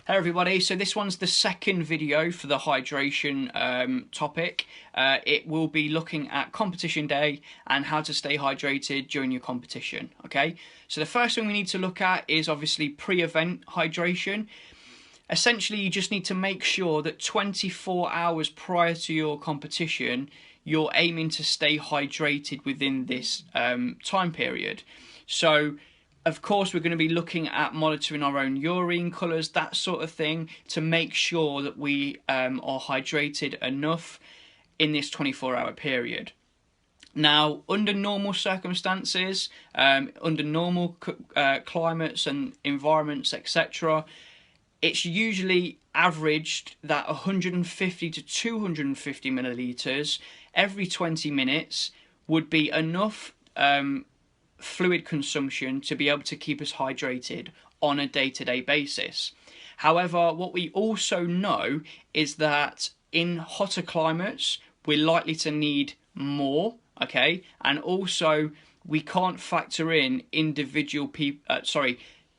Hey everybody, so this one's the second video for the hydration topic. It will be looking at competition day and how to stay hydrated during your competition, okay? So the first thing we need to look at is obviously pre-event hydration. Essentially, you just need to make sure that 24 hours prior to your competition, you're aiming to stay hydrated within this time period. So of course, we're going to be looking at monitoring our own urine colours, that sort of thing, to make sure that we are hydrated enough in this 24-hour period. Now, under normal circumstances, under normal climates and environments, etc., it's usually averaged that 150 to 250 millilitres every 20 minutes would be enough fluid consumption to be able to keep us hydrated on a day-to-day basis. However, what we also know is that in hotter climates we're likely to need more, okay? And also we can't factor in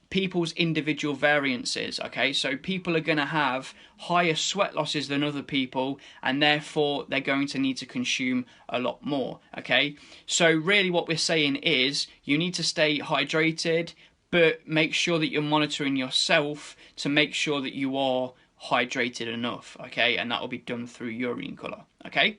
people's individual variances, okay? So people are going to have higher sweat losses than other people, and therefore they're going to need to consume a lot more, okay? So really what we're saying is you need to stay hydrated, but make sure that you're monitoring yourself to make sure that you are hydrated enough, okay? And that will be done through urine colour, okay?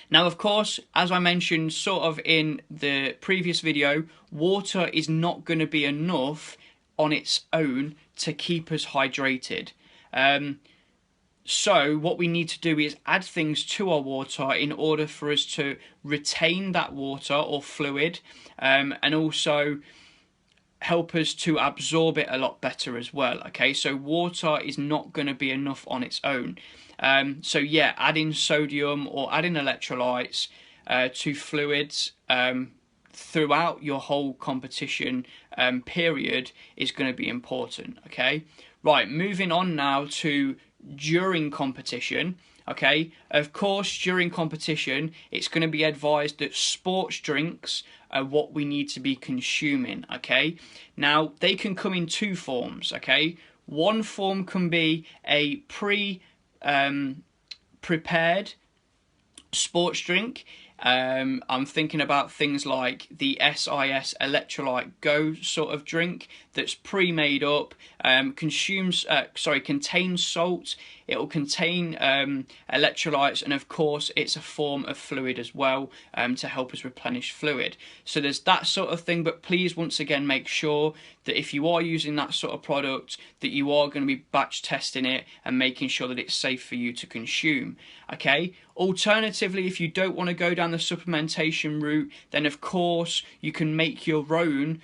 Now, of course, as I mentioned sort of in the previous video, water is not going to be enough on its own to keep us hydrated. So what we need to do is add things to our water in order for us to retain that water or fluid, and also help us to absorb it a lot better as well, okay? So water is not going to be enough on its own. So yeah, adding sodium or adding electrolytes to fluids throughout your whole competition period is going to be important, okay? Right, moving on now to during competition, okay? Of course, during competition, it's going to be advised that sports drinks are what we need to be consuming, okay? Now, they can come in two forms, okay? One form can be a prepared sports drink. I'm thinking about things like the SIS Electrolyte Go sort of drink that's pre-made up, contains salt, it will contain electrolytes, and of course it's a form of fluid as well to help us replenish fluid. So there's that sort of thing, but please once again make sure that if you are using that sort of product that you are going to be batch testing it and making sure that it's safe for you to consume, okay? Alternatively, if you don't want to go down the supplementation route, then of course you can make your own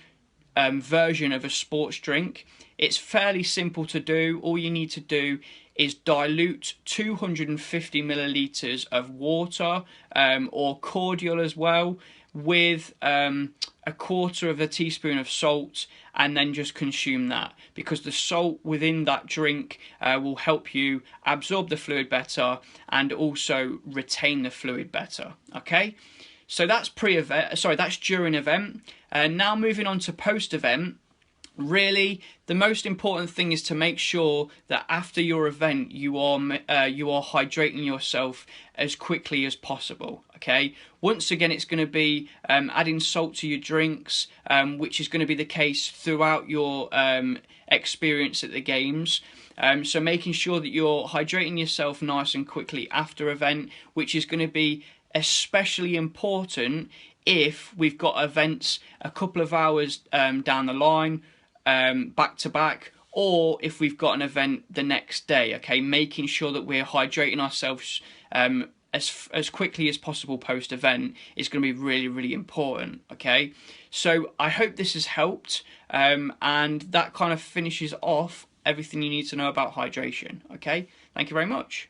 version of a sports drink. It's fairly simple to do. All you need to do is dilute 250 millilitres of water or cordial as well with a quarter of a teaspoon of salt, and then just consume that, because the salt within that drink will help you absorb the fluid better and also retain the fluid better, okay? So that's that's during event. Now moving on to post-event. Really, the most important thing is to make sure that after your event you are hydrating yourself as quickly as possible, okay? Once again, it's going to be adding salt to your drinks, which is going to be the case throughout your experience at the games. So making sure that you're hydrating yourself nice and quickly after event, which is going to be especially important if we've got events a couple of hours down the line, back to back, or if we've got an event the next day, okay? Making sure that we're hydrating ourselves as quickly as possible post event is going to be really, really important, okay? So I hope this has helped, and that kind of finishes off everything you need to know about hydration, okay? Thank you very much.